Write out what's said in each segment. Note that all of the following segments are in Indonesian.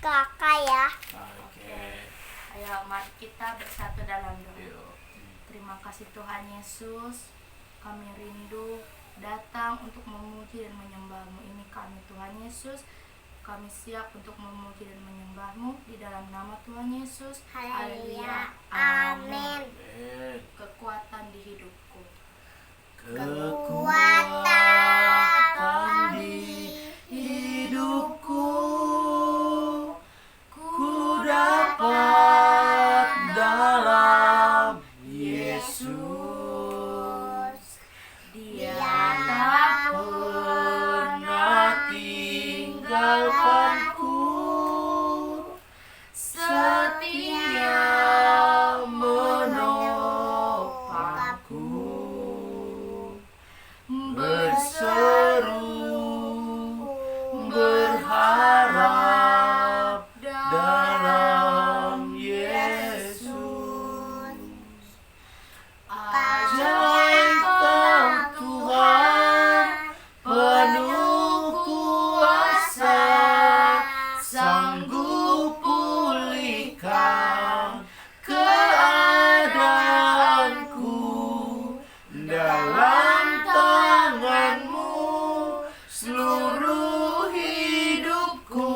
kakak ya. Oke. Ayo mari kita bersatu dalam doa. Terima kasih Tuhan Yesus, kami rindu datang untuk memuji dan menyembah-Mu. Ini kami Tuhan Yesus, kami siap untuk memuji dan menyembah-Mu di dalam nama Tuhan Yesus. Haleluya. Amin. Kekuatan di hidupku. Kekuatan di hidupku, ku dapat dalam Yesus. Dia tak pernah tinggalkanku, setia menopangku, berseru berharap dalam Yesus. Ajaib Kau Tuhan, penuh kuasa, sanggup pulihkan keadaanku. Dalam tangan-Mu seluruh hidupku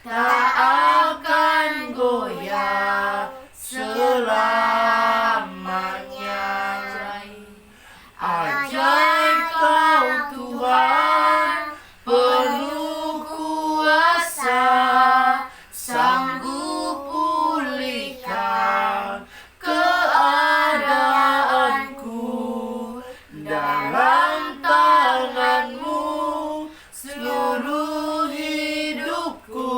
tak akan goyah selamanya. Ajaib Kau Tuhan, penuh kuasa, sanggup pulihkan keadaanku. Dalam tangan-Mu seluruh hidupku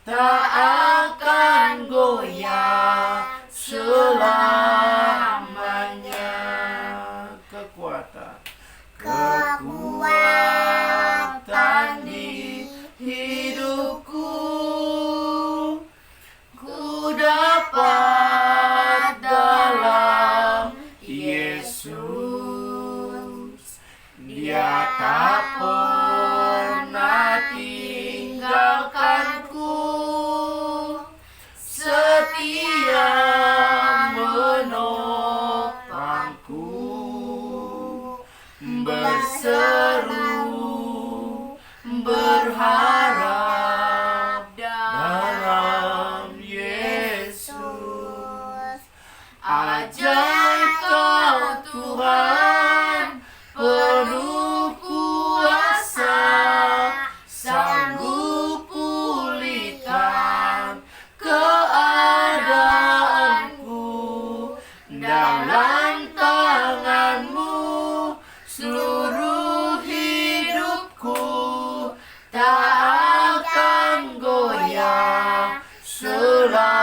tak akan goyah selamanya. Kekuatan di hidupku, ku dapat dalam Yesus. Dia tak pernah tinggalkanku, setia menopangku, berseru berharap dalam Yesus. Ajaib Kau Tuhan, penuh kuasa, sanggup pulihkan keadaanku. Dalam tangan-Mu seluruh hidupku tak akan goyah selamanya.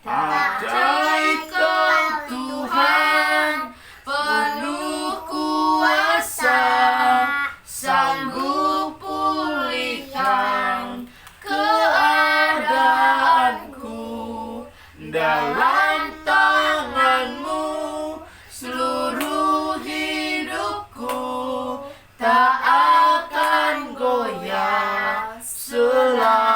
Ajaib Kau Tuhan, penuh kuasa, sanggup pulihkan keadaanku. Dalam tangan-Mu seluruh hidupku tak akan goyah selamanya.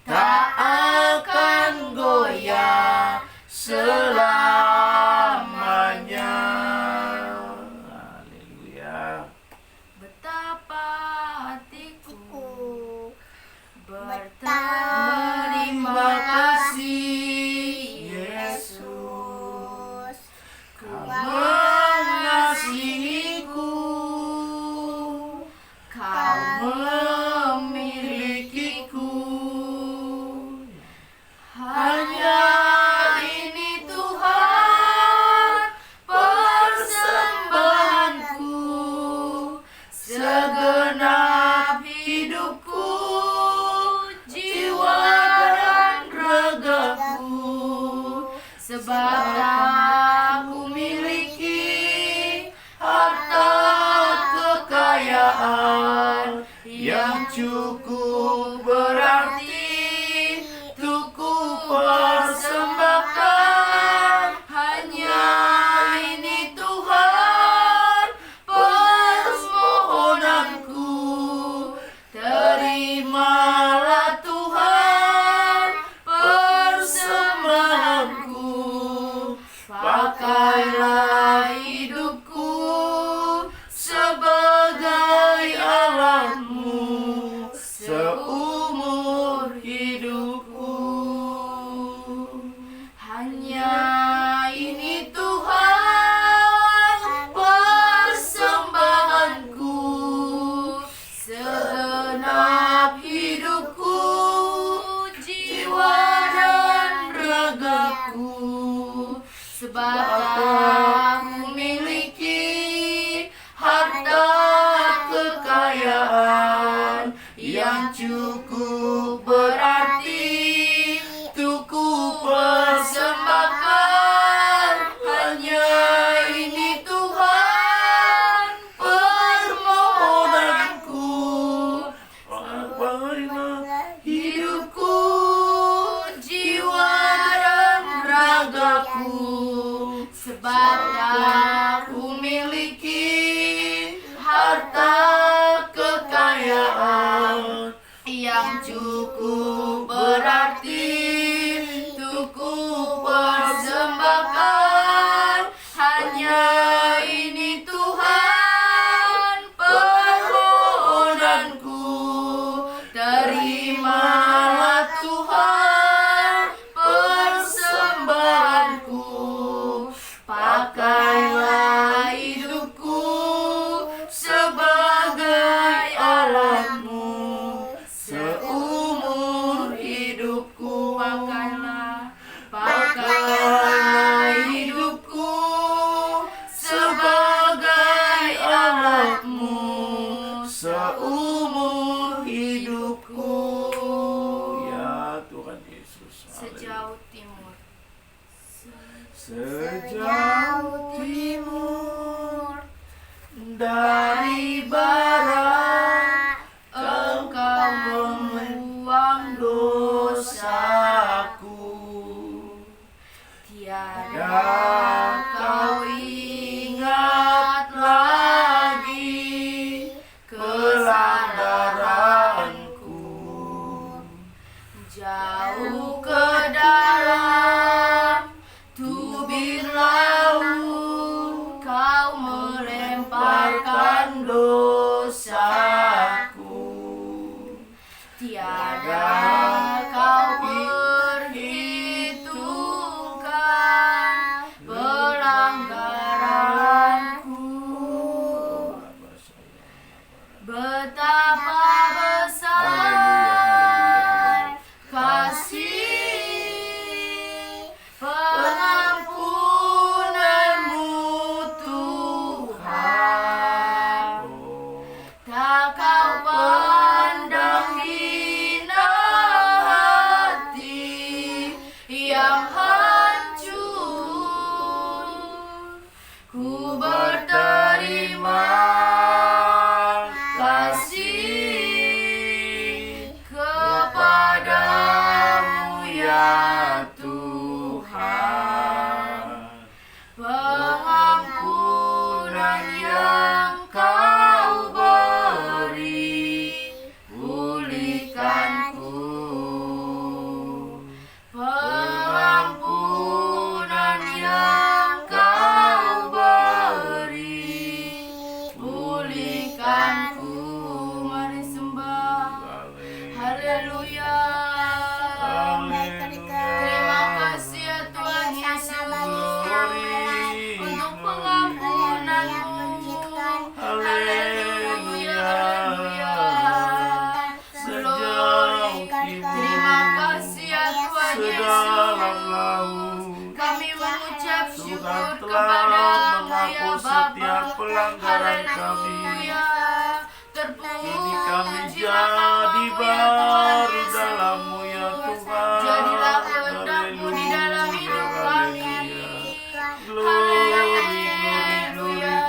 Tak akan goyah selamanya. Haleluya. Betapa hatiku Terima kasih Yesus. Kau mengasihiku, Kau memilikiku. Hanya ini Tuhan persembahanku, segenap hidupku, jiwa dan ragaku. Sebab aku miliki harta kekayaan yang cukup berarti untuk ku persembahkan. Hanya ini Tuhan persembahanku. memiliki harta kekayaan yang cukup berarti untuk persembahkan. Hanya ini Tuhan permohonanku, terimalah Tuhan persembahanku. Pakailah hidupku sebagai alatmu seumur hidupku. Pakailah hidupku sebagai alatmu seumur hidupku. Ya Tuhan Yesus. Sejauh timur, Sejauh timur dari barat, Engkau membuang dosaku. Tiada kau ingat lagi pelanggaranku. Jauh ke dalam tubir laut, kau melemparkan dosaku. Tiada kau perhitungkan pelanggaranku. Betapa besar kasih pengampunanmu Tuhan. Tak kau pandang hina hati yang hancur. Ku berterima kasih kepadamu ya Tuhan. Pengampunan yang kau beri, pulihkanku. Pengampunan yang kau beri, pulihkanku. Mari sembah. Haleluya. Terima kasih ya Tuhan Yesus untuk pengampunan-Mu. Haleluya, haleluya. Glory. Terima kasih ya Tuhan Yesus. Kami mengucap syukur kepada-Mu ya Bapa. Haleluya. Kini kami jadi baru dalam-Mu ya Tuhan. Jadilah kehendak-Mu di dalam hidup kami. Haleluya.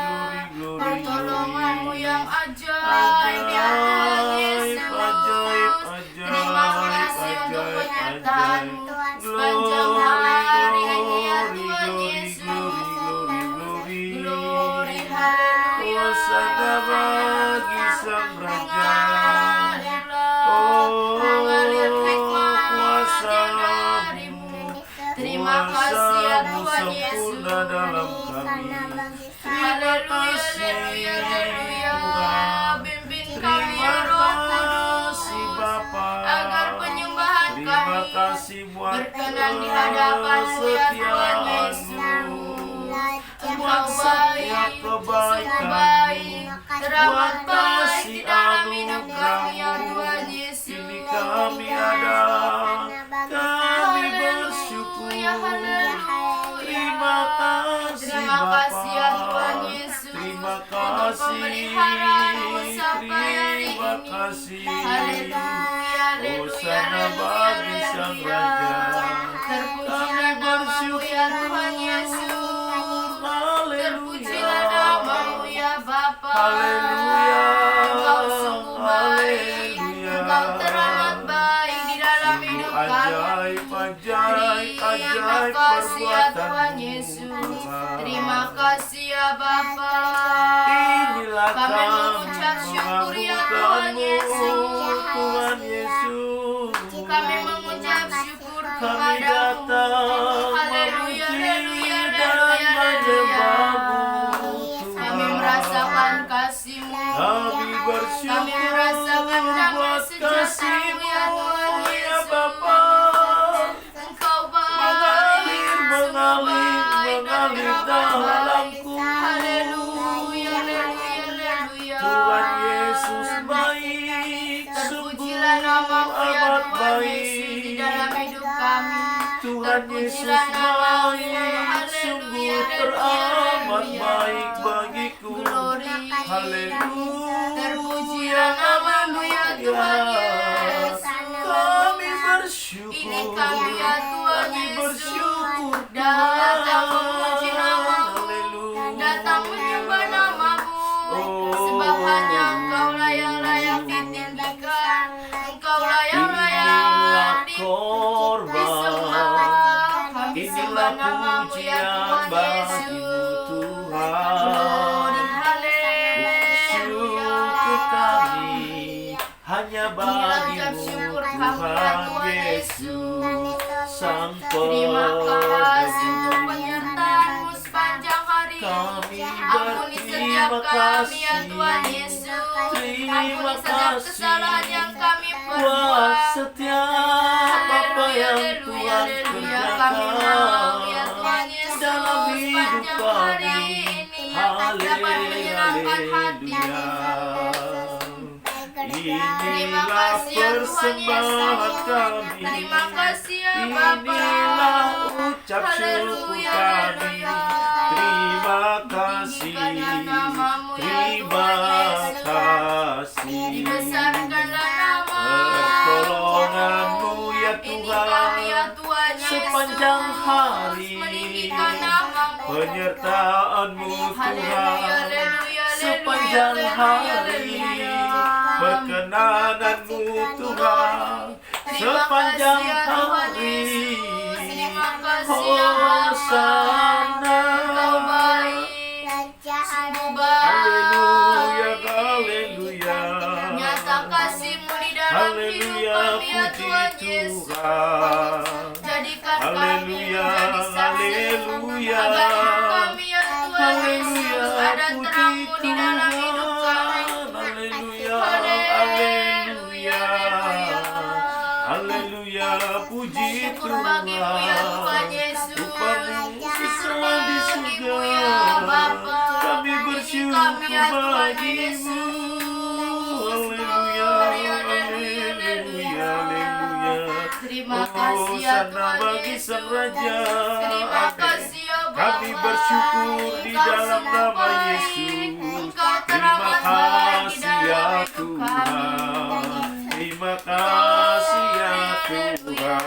Pertolongan-Mu yang ajaib ya Tuhan Yesus. Terima kasih untuk penyertaan-Mu sepanjang hari ini ya Tuhan Yesus. Glory, haleluya. Hosana bagi Sang Raja. Mengalir hikmat dari-Mu. Terima kasih ya Tuhan Yesus. Dalam kami. Haleluya, haleluya, haleluya. Bimbing kami ya Roh Kudus, agar penyembahan kami berkenan di hadapan-Mu ya Tuhan Yesus. Engkau baik, sungguh baik, teramat baik di dalam hidup kami ya Tuhan Yesus. Kini kami ada, kami bersyukur. Terima kasih Terima kasih ya Tuhan Yesus. Terima untuk kasih. pemeliharaan-Mu sampai hari Terima ini. kasih. Haleluya, haleluya, Hosana haleluya, bagi Sang Raja. terpujilah nama-Mu ya Tuhan Yesus. Terpujilah Haleluya. nama-Mu ya Bapa. Haleluya. Engkau sungguh baik, Haleluya. Engkau teramat baik di dalam hidup kami. Ajaib, ajaib, Terima ajaib kasih ya Tuhan perbuatan-Mu, Yesus. Tuhan. Terima kasih ya Bapa. akan Kami mengucap syukur ya Tuhan Yesus. Tuhan Yesus. Kami mengucap syukur Kami kepadamu. datang Haleluya, memuji haleluya, dan haleluya, menyembah-Mu, Kami Tuhan. merasakan kasih-Mu. Kami bersyukur Kami merasakan damai buat sejahtera-Mu kasih-Mu, ya Tuhan ya Yesus. Bapa. Engkau Mengalir, baik, mengalir, baik, mengalir Engkau baik. dalamku. Haleluya, haleluya, haleluya. Tuhan Yesus baik, sungguh Terpujilah namamu ya amat Tuhan Yesus di baik. dalam hidup kami. Tuhan Yesus Terpujilah namamu. baik, sungguh Haleluya, teramat haleluya. baik bagiku. Glory. Haleluya. Terpujilah namamu ya Tuhan Yesus. Kami bersyukur. Ini kami ya Tuhan Kami Yesus. bersyukur. Datang memuji namamu. Haleluya. Datang menyembah namamu. Oh. Sebab hanya Engkaulah yang layak ditinggikan. Engkaulah yang layak Inilah disembah. korban. Kami Inilah sembah namamu ya pujian Tuhan bagimu Yesus. Tuhan. Glory, haleluya. Syukur kami hanya Inilah ucap bagimu syukur kami ya Tuhan Tuhan Yesus. Sang Terima kasih untuk penebus. penyertaan-Mu sepanjang hari. Kami Ampuni setiap berterima kami ya kasih Tuhan Yesus. Terima Ampuni setiap kasih kesalahan yang kami buat perbuat. setiap apa yang Haleluya, Tuhan haleluya. Kami mau ya Tuhan kerjakan Yesus dalam hidup sepanjang hari kami. ini yang dapat menyenangkan hati. Terima Inilah kasih ya Tuhan persembahan Yesus. kami. Terima kasih ya Bapa. Inilah ucap syukur Haleluya, kami. haleluya. Terima kasih. Tinggikanlah namamu ya Terima Tuhan Yesus. kasih. Dibesarkanlah nama. Pertolongan-Mu ya Ini Tuhan. kami ya Tuhan Yesus. Sepanjang hari. Meninggikan namamu. Penyertaan-Mu Haleluya, Tuhan. haleluya, Sepanjang haleluya, hari. haleluya. Perkenanan-Mu Tuhan. Sepanjang Terima kasih ya Tuhan hari. Yesus. Terima kasih ya Bapa. Hosana. Engkau baik, sungguh baik. Haleluya, haleluya. Nyata kasih-Mu di dalam hidup Haleluya, kami ya puji Tuhan Yesus. Tuhan. Jadikan kami Haleluya, menjadi saksi haleluya. agar hidup kami ya Tuhan Haleluya, Yesus ada puji terang-Mu di dalam hidup kami. Haleluya, Haleluya, haleluya. Haleluya, puji Syukur bagimu ya Tuhan Tuhan. Yesus. Upah-Mu Syukur besar di bagimu surga. ya Bapa. Kami Ini bersyukur kami ya Tuhan bagimu. Yesus. Haleluya, Haleluya, haleluya, haleluya. Terima kasih ya Hosana Tuhan bagi Yesus. Sang Raja. Terima Amin. kasih ya Bapa. Kami bersyukur di Engkau dalam sungguh nama baik. Yesus. Engkau Terima teramat baik di kasih ya dalam hidup kami. Tuhan. Terima kasih ya Tuhan.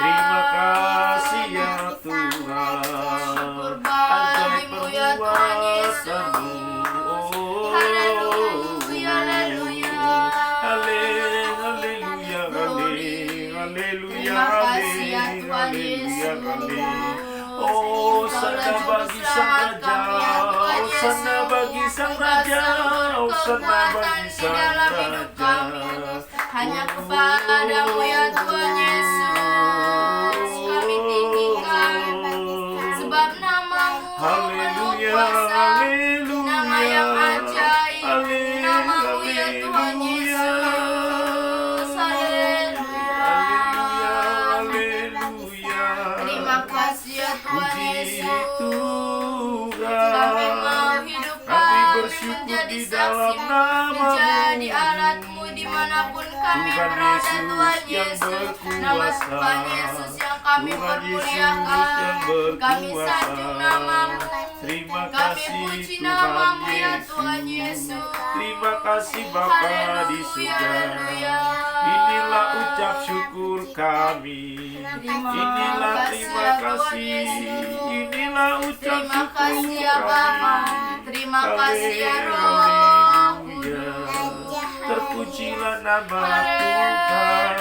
Terima kasih ya Tuhan. Syukur Ajaib bagimu ya Tuhan Yesus. perbuatanmu. Oh. Haleluya, haleluya. Haleluya, haleluya, Terima kasih ya Tuhan Yesus. Oh, sana bagi Sang Raja, oh sana bagi Sang Raja, oh sana bagi Sang Raja. Hanya kepadamu ya Tuhan Yesus kami tinggikan, sebab namamu Haleluya, berkuasa, haleluya, nama yang ajaib, haleluya, namamu ya Tuhan Yesus. Haleluya. haleluya. Terima kasih ya Tuhan Puji Yesus. Tuhan. Kami mau hidup Kami kami bersyukur menjadi di dalam saksi, nama-Mu. menjadi alat-Mu dimanapun kami Tuhan berada, Yesus Tuhan yang Yesus. berkuasa. Nama Tuhan Yesus yang kami Tuhan permuliakan. Yesus yang Kami berkuasa. sanjung namamu. Terima Kami kasih puji Tuhan namamu ya Yesus. Tuhan Yesus. Terima kasih Bapa di Haleluya, surga. haleluya. Inilah ucap syukur kami. Terima Inilah kasih terima ya Tuhan kasih. Yesus. Inilah ucap Terima syukur kasih ya Bapa. kami. Terima kasih ya Roh Haleluya. Kudus. Terpujilah nama Tuhan.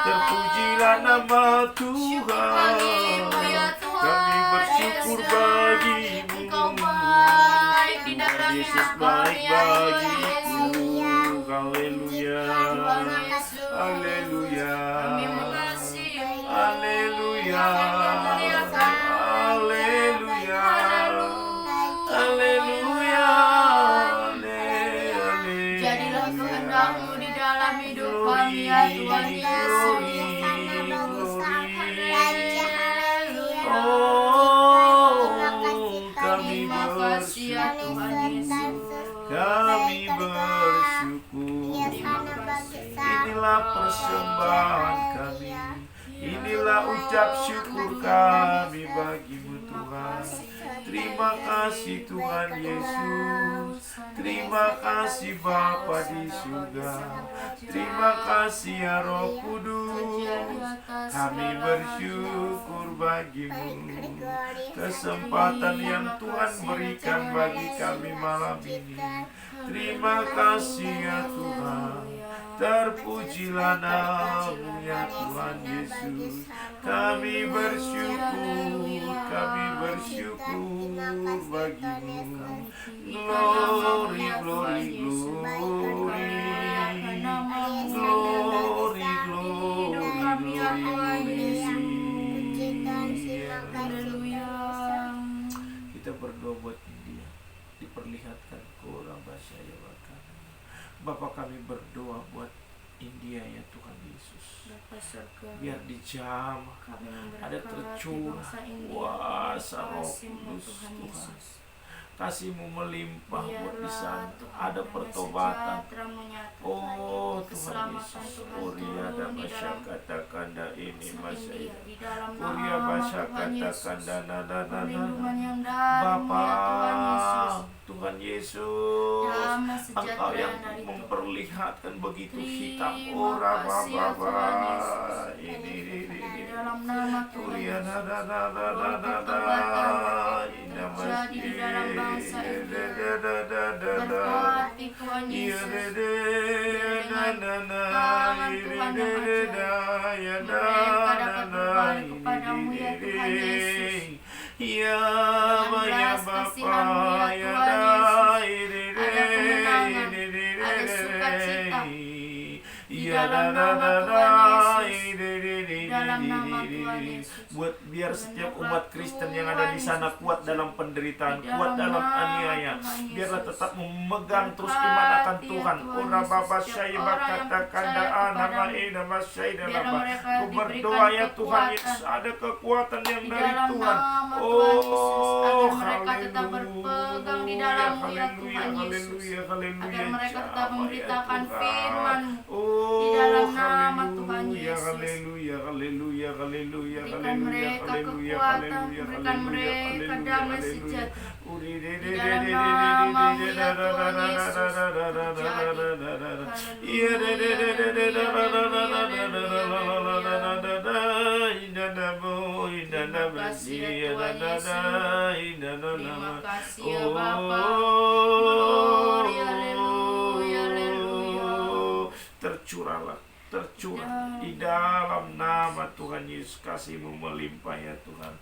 Terpujilah nama Tuhan. Kami bersyukur bagimu. Engkau baik di dalam Yesus baik bagiku. Haleluya. Haleluya. Kami mengasihi. Haleluya. Haleluya. Haleluya. Jadilah kehendak-Mu di dalam hidup kami ya Tuhan Yesus. Kami Makasih ya Tuhan Yesus. Kami bersyukur. Inilah persembahan kami. Inilah ucap syukur kami bagi-Mu Tuhan. Terima kasih Tuhan Yesus. Terima kasih Bapa di surga. Terima kasih ya Roh Kudus. Kami bersyukur bagi-Mu. Kesempatan yang Tuhan berikan bagi kami malam ini. Terima kasih ya Tuhan. Terpujilah nama-Mu ya Tuhan Yesus. Kami bersyukur bagi-Mu. Glory, glory, glory. Glory, glory, Kita berdoa buat India. Diperlihatkan kurang bahasa ya Bapak. Bapak kami berdoa buat India ya Tuhan Yesus. Bapa surga, Biar dijamah, kami ada memberkati tercurah bangsa India. kuasa Roh Kasih-Mu Kudus Tuhan Tuhan. Yesus. Kasih-Mu melimpah buat di sana. Biarlah Tuhan Ada damai pertobatan. sejahtera-Mu nyata. Oh Tuhan Keselamatan Yesus. Tuhan Kuria turun dan di dalam masyarakat kanda ini bangsa masya India. Di dalam Kuria nama masyarakat Tuhan Yesus. kanda Perlindungan yang dalam Bapa ya Tuhan Yesus. Tuhan Yesus, Damai Engkau sejahtera yang dari Tuhan. memperlihatkan begitu Terima hitam ora kasih ya Bapa. Tuhan Yesus. Ini Di dalam nama Tuhan Kuria Yesus. jadi di dalam bangsa India. Berkati Tuhan Yesus. Tangan Tuhan yang ajaib. Mereka dapat berbalik kepadamu ya Tuhan Yesus. Ya Belas kasihan-Mu ya Tuhan Yesus. Ada kemenangan, ada sukacita. Di dalam nama Tuhan Yesus. Di dalam nama Tuhan Yesus. Buat biar setiap umat Kristen yang ada di sana kuat dalam penderitaan, kuat dalam aniaya. Biarlah tetap memegang terus iman akan Tuhan. Ora Bapa saya katakan nama nama saya Bapa. Ku berdoa ya Tuhan Yesus, ada kekuatan yang dari Tuhan. Oh, mereka tetap berpegang di dalam-Mu ya Tuhan Yesus. haleluya, haleluya. Agar mereka tetap Jamaah ya memberitakan Tuhan. firman-Mu. Oh, Di dalam nama Tuhan haleluya, Yesus. haleluya, haleluya, haleluya, Berikan mereka kekuatan, berikan mereka damai sejahtera. Di dalam nama-Mu ya Tuhan Yesus Terima kasih ya Bapa. Glory, haleluya, haleluya. Tercurahlah, tercurah di dalam nama Tuhan Yesus. Kasih-Mu melimpah ya Tuhan.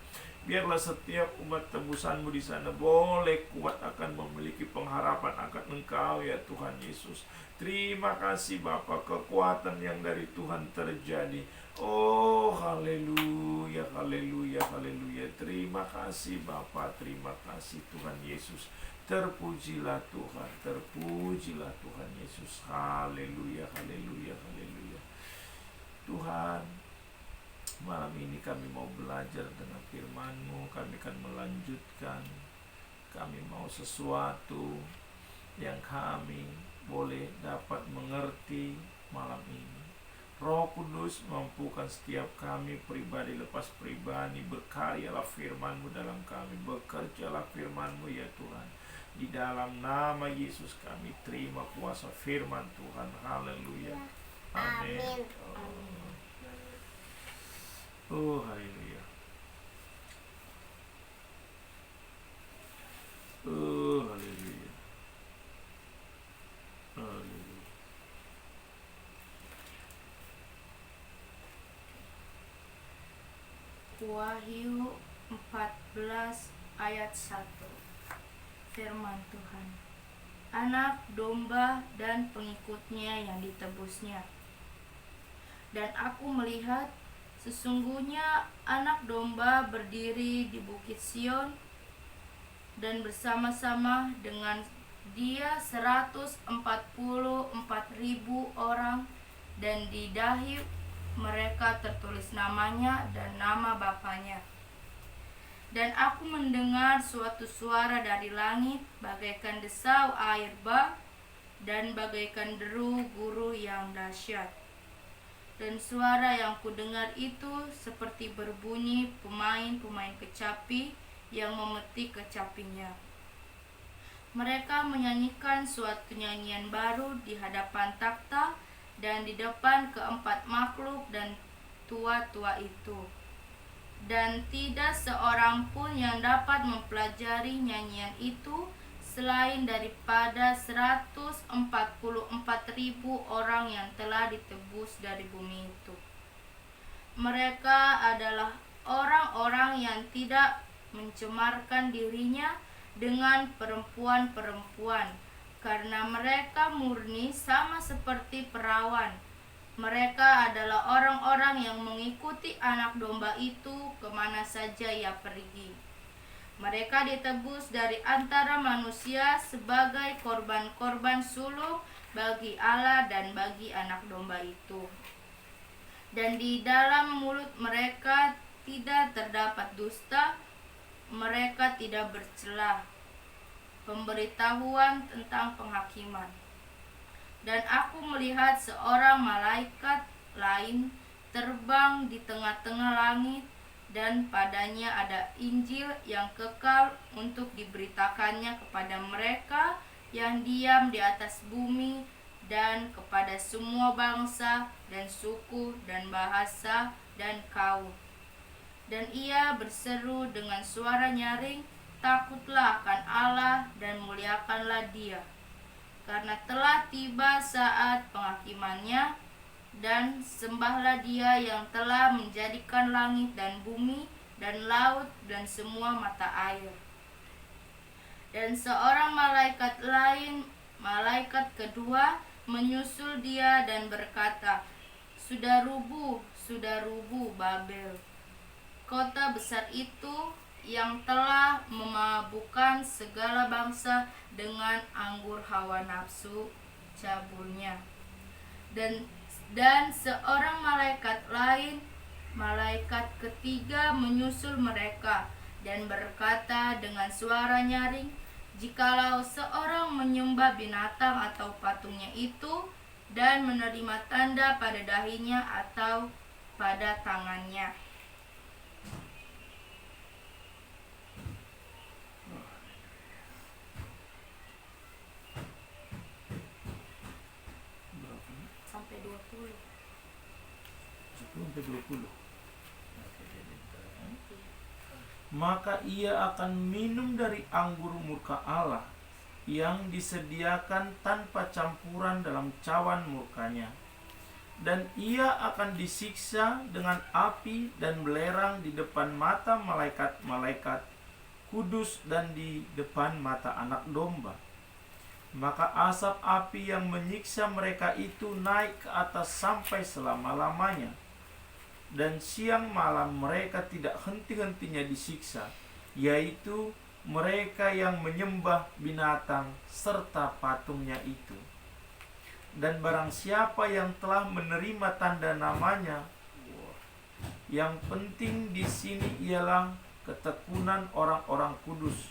Biarlah setiap umat tebusan-Mu di sana boleh kuat akan memiliki pengharapan akan Engkau ya Tuhan Yesus. Terima kasih Bapa, kekuatan yang dari Tuhan terjadi. Oh haleluya, haleluya, haleluya. Terima kasih Bapa, terima kasih Tuhan Yesus. Terpujilah Tuhan, terpujilah Tuhan Yesus. Haleluya, haleluya, haleluya. Tuhan, malam ini kami mau belajar dengan firman-Mu. Kami akan melanjutkan. Kami mau sesuatu yang kami boleh dapat mengerti malam ini. Roh Kudus, mampukan setiap kami pribadi lepas pribadi. Berkaryalah firman-Mu dalam kami. Bekerjalah firman-Mu ya Tuhan. Di dalam nama Yesus kami terima kuasa firman Tuhan. Haleluya. Amin. Oh haleluya. Oh haleluya. Haleluya. Wahyu 14 ayat 1. Firman Tuhan. anak domba dan pengikutnya yang ditebusnya. Dan aku melihat sesungguhnya anak domba berdiri di bukit Sion, dan bersama-sama dengan dia 144.000 orang, dan di dahi mereka tertulis namanya dan nama bapanya. Dan aku mendengar suatu suara dari langit bagaikan desau air bah dan bagaikan deru guru yang dahsyat. Dan suara yang kudengar itu seperti berbunyi pemain-pemain kecapi yang memetik kecapinya. Mereka menyanyikan suatu nyanyian baru di hadapan takhta dan di depan keempat makhluk dan tua-tua itu. Dan tidak seorang pun yang dapat mempelajari nyanyian itu selain daripada 144.000 orang yang telah ditebus dari bumi itu. Mereka adalah orang-orang yang tidak mencemarkan dirinya dengan perempuan-perempuan, karena mereka murni sama seperti perawan. Mereka adalah orang-orang yang mengikuti anak domba itu kemana saja ia pergi. Mereka ditebus dari antara manusia sebagai korban-korban sulung bagi Allah dan bagi anak domba itu. Dan di dalam mulut mereka tidak terdapat dusta, mereka tidak bercela. Pemberitahuan tentang penghakiman. Dan aku melihat seorang malaikat lain terbang di tengah-tengah langit, dan padanya ada Injil yang kekal untuk diberitakannya kepada mereka yang diam di atas bumi, dan kepada semua bangsa dan suku dan bahasa dan kaum. Dan ia berseru dengan suara nyaring, "Takutlah akan Allah dan muliakanlah Dia, karena telah tiba saat penghakimannya, dan sembahlah Dia yang telah menjadikan langit dan bumi dan laut dan semua mata air." Dan seorang malaikat lain, malaikat kedua, menyusul dia dan berkata, sudah rubuh Babel, kota besar itu yang telah memabukkan segala bangsa dengan anggur hawa nafsu cabulnya." Dan seorang malaikat lain, malaikat ketiga, menyusul mereka dan berkata dengan suara nyaring, "Jikalau seorang menyembah binatang atau patungnya itu dan menerima tanda pada dahinya atau pada tangannya, sampai 20. 10-20. Maka ia akan minum dari anggur murka Allah yang disediakan tanpa campuran dalam cawan murkanya. Dan ia akan disiksa dengan api dan belerang di depan mata malaikat-malaikat kudus dan di depan mata anak domba. Maka asap api yang menyiksa mereka itu naik ke atas sampai selama-lamanya. Dan siang malam mereka tidak henti-hentinya disiksa, yaitu mereka yang menyembah binatang serta patungnya itu. Dan barang siapa yang telah menerima tanda namanya, yang penting di sini ialah ketekunan orang-orang kudus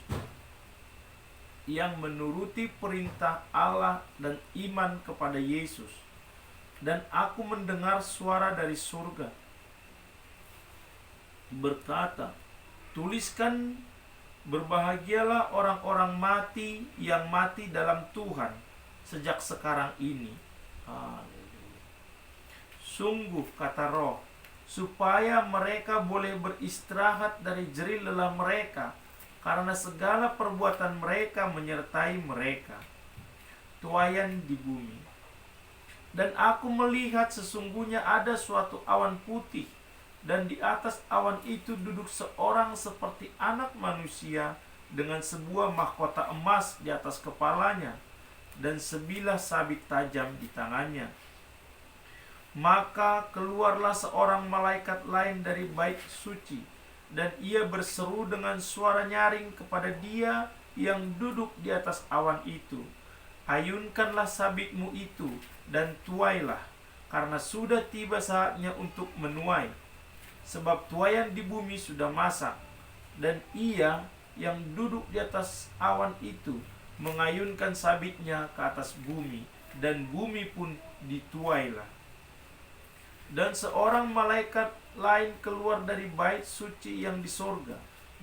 yang menuruti perintah Allah dan iman kepada Yesus. Dan aku mendengar suara dari surga berkata, "Tuliskan, berbahagialah orang-orang mati yang mati dalam Tuhan sejak sekarang ini." Haleluya. Sungguh, kata Roh, supaya mereka boleh beristirahat dari jerih lelah mereka, karena segala perbuatan mereka menyertai mereka, tuaian di bumi. Dan aku melihat sesungguhnya ada suatu awan putih, dan di atas awan itu duduk seorang seperti anak manusia dengan sebuah mahkota emas di atas kepalanya. dan sebilah sabit tajam di tangannya. Maka keluarlah seorang malaikat lain dari bait suci, dan ia berseru dengan suara nyaring kepada dia yang duduk di atas awan itu, ayunkanlah sabitmu itu dan tuailah, karena sudah tiba saatnya untuk menuai, sebab tuaian di bumi sudah masak. Dan ia yang duduk di atas awan itu mengayunkan sabitnya ke atas bumi, dan bumi pun dituailah. Dan seorang malaikat lain keluar dari bait suci yang di sorga,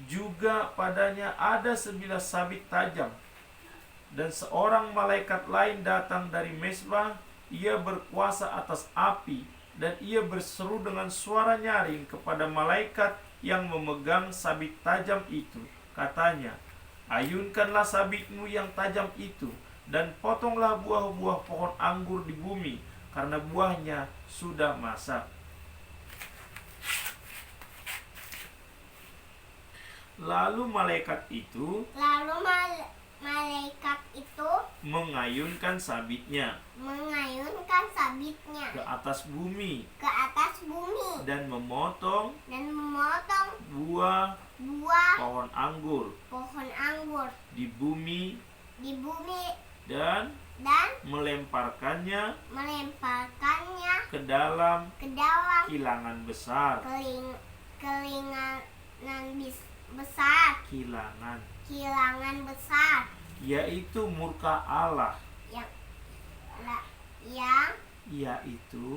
juga padanya ada sebilah sabit tajam. Dan seorang malaikat lain datang dari mezbah, ia berkuasa atas api, dan ia berseru dengan suara nyaring kepada malaikat yang memegang sabit tajam itu, katanya, ayunkanlah sabitmu yang tajam itu, dan potonglah buah-buah pohon anggur di bumi, karena buahnya sudah masak. Lalu malaikat itu mengayunkan sabitnya ke atas bumi dan memotong buah pohon anggur di bumi dan melemparkannya ke dalam kilangan besar. Kilangan besar, Yaitu murka Allah, yaitu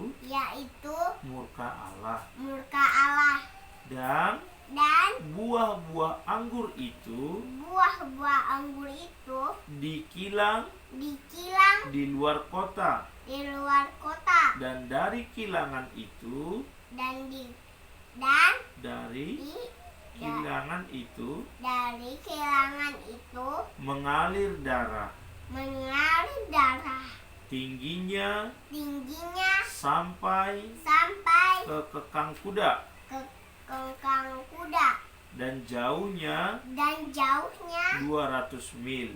murka Allah. Dan buah-buah anggur itu dikilang di luar kota, dan dari kilangan itu dari kilangan itu mengalir darah tingginya sampai ke kekang kuda, dan jauhnya 200 mil.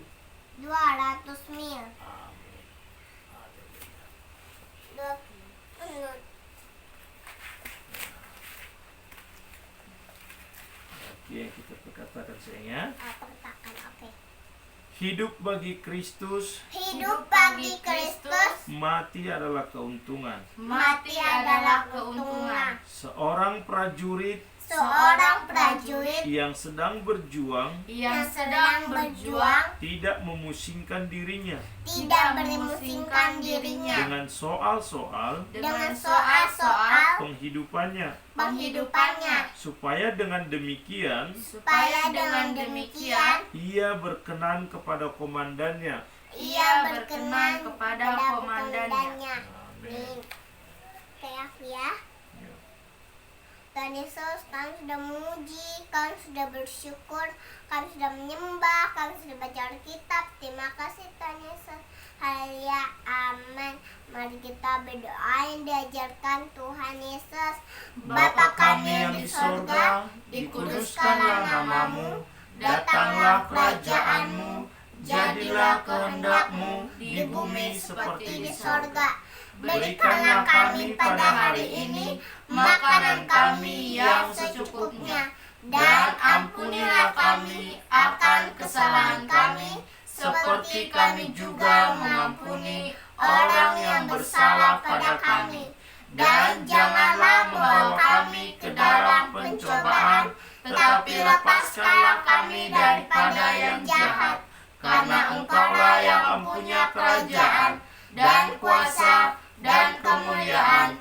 Amin. Oke, kita perkatakan sayangnya. Hidup bagi Kristus, mati adalah keuntungan. Seorang prajurit yang sedang berjuang tidak memusingkan dirinya dengan soal-soal penghidupannya, supaya dengan demikian ia berkenan kepada komandannya. Amin. Kayak ya. Tuhan Yesus, kami sudah memuji, kami sudah bersyukur, kami sudah menyembah, kami sudah baca Alkitab. Terima kasih Tuhan Yesus. Haleluya, amin. Mari kita berdoa yang diajarkan Tuhan Yesus. Bapa kami yang di sorga, dikuduskanlah namamu, datanglah kerajaanmu, jadilah kehendak-Mu di bumi seperti di sorga. Berikanlah kami pada hari ini makanan kami yang secukupnya, dan ampunilah kami akan kesalahan kami, seperti kami juga mengampuni orang yang bersalah pada kami. Dan janganlah membawa kami ke dalam pencobaan, tetapi lepaskanlah kami daripada yang jahat, karena Engkaulah yang mempunyai kerajaan dan kuasa dan kemuliaan